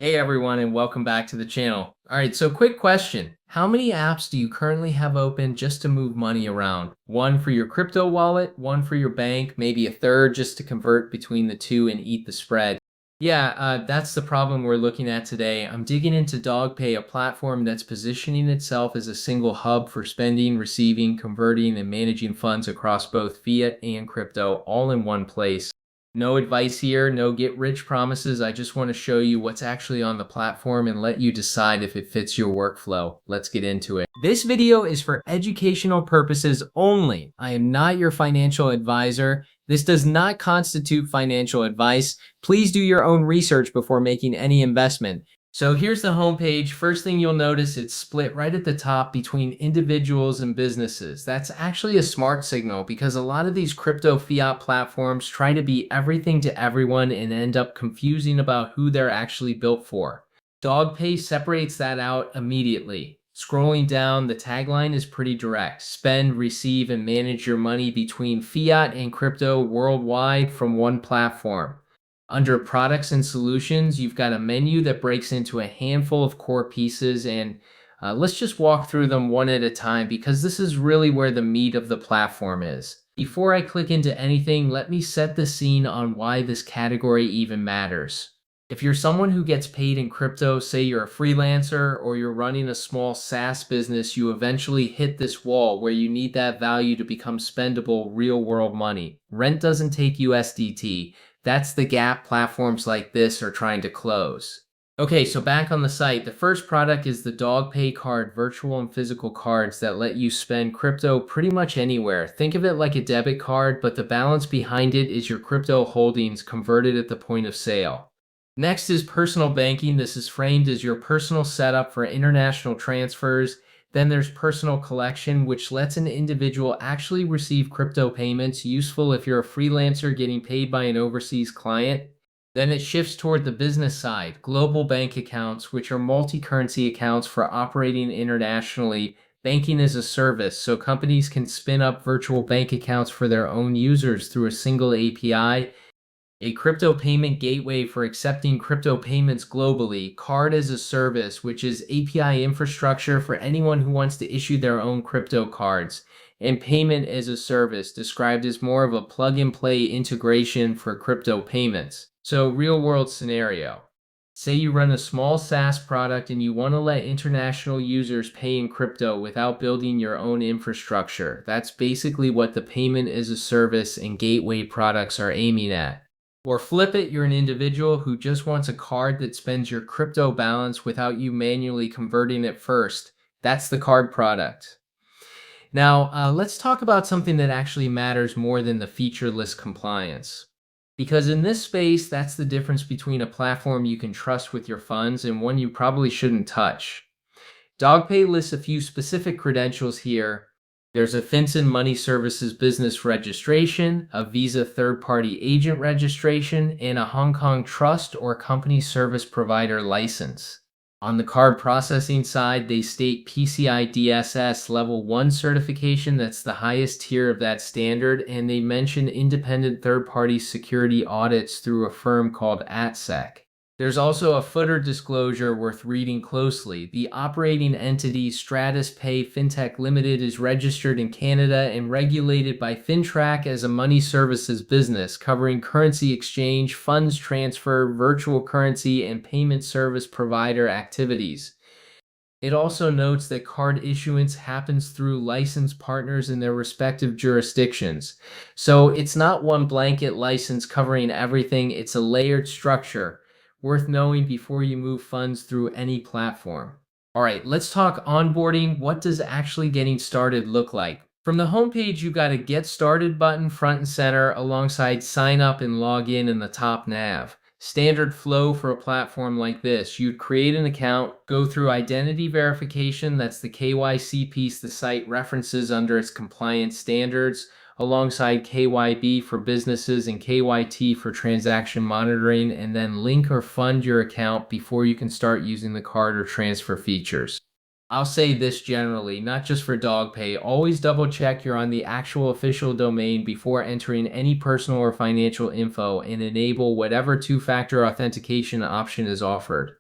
Hey everyone, and welcome back to the channel. Alright, so quick question. How many apps do you currently have open just to move money around? One for your crypto wallet, one for your bank, maybe a third just to convert between the two and eat the spread. Yeah, that's the problem we're looking at today. I'm digging into DogPay, a platform that's positioning itself as a single hub for spending, receiving, converting, and managing funds across both fiat and crypto, all in one place. No advice here, no get rich promises. I just want to show you what's actually on the platform and let you decide if it fits your workflow. Let's get into it. This video is for educational purposes only. I am not your financial advisor. This does not constitute financial advice. Please do your own research before making any investment. So here's the homepage. First thing you'll notice, it's split right at the top between individuals and businesses. That's actually a smart signal because a lot of these crypto fiat platforms try to be everything to everyone and end up confusing about who they're actually built for. DogPay separates that out immediately. Scrolling down, the tagline is pretty direct. Spend, receive, and manage your money between fiat and crypto worldwide from one platform. Under products and solutions, you've got a menu that breaks into a handful of core pieces, and let's just walk through them one at a time because this is really where the meat of the platform is. Before I click into anything, let me set the scene on why this category even matters. If you're someone who gets paid in crypto, say you're a freelancer or you're running a small SaaS business, you eventually hit this wall where you need that value to become spendable real-world money. Rent doesn't take USDT. That's the gap platforms like this are trying to close. Okay, so back on the site, the first product is the DogPay card, virtual and physical cards that let you spend crypto pretty much anywhere. Think of it like a debit card, but the balance behind it is your crypto holdings converted at the point of sale. Next is personal banking. This is framed as your personal setup for international transfers. Then there's personal collection, which lets an individual actually receive crypto payments, useful if you're a freelancer getting paid by an overseas client. Then it shifts toward the business side, global bank accounts, which are multi-currency accounts for operating internationally, banking as a service, so companies can spin up virtual bank accounts for their own users through a single API. A crypto payment gateway for accepting crypto payments globally, card as a service, which is API infrastructure for anyone who wants to issue their own crypto cards, and payment as a service, described as more of a plug-and-play integration for crypto payments. So, real-world scenario. Say you run a small SaaS product and you want to let international users pay in crypto without building your own infrastructure. That's basically what the payment as a service and gateway products are aiming at. Or flip it, you're an individual who just wants a card that spends your crypto balance without you manually converting it first. That's the card product. Now, let's talk about something that actually matters more than the feature list compliance. Because in this space, that's the difference between a platform you can trust with your funds and one you probably shouldn't touch. DogPay lists a few specific credentials here. There's a FinCEN Money Services business registration, a Visa third-party agent registration, and a Hong Kong trust or company service provider license. On the card processing side, they state PCI DSS Level 1 certification, that's the highest tier of that standard, and they mention independent third-party security audits through a firm called ATSEC. There's also a footer disclosure worth reading closely. The operating entity Stratus Pay Fintech Limited is registered in Canada and regulated by FinTrack as a money services business, covering currency exchange, funds transfer, virtual currency, and payment service provider activities. It also notes that card issuance happens through licensed partners in their respective jurisdictions. So it's not one blanket license covering everything, it's a layered structure. Worth knowing before you move funds through any platform. All right, let's talk onboarding. What does actually getting started look like? From the homepage, you've got a Get Started button front and center alongside Sign Up and Log In the top nav. Standard flow for a platform like this. You'd create an account, go through identity verification, that's the KYC piece the site references under its compliance standards, alongside KYB for businesses and KYT for transaction monitoring, and then link or fund your account before you can start using the card or transfer features. I'll say this generally, not just for DogPay, always double check you're on the actual official domain before entering any personal or financial info and enable whatever two-factor authentication option is offered.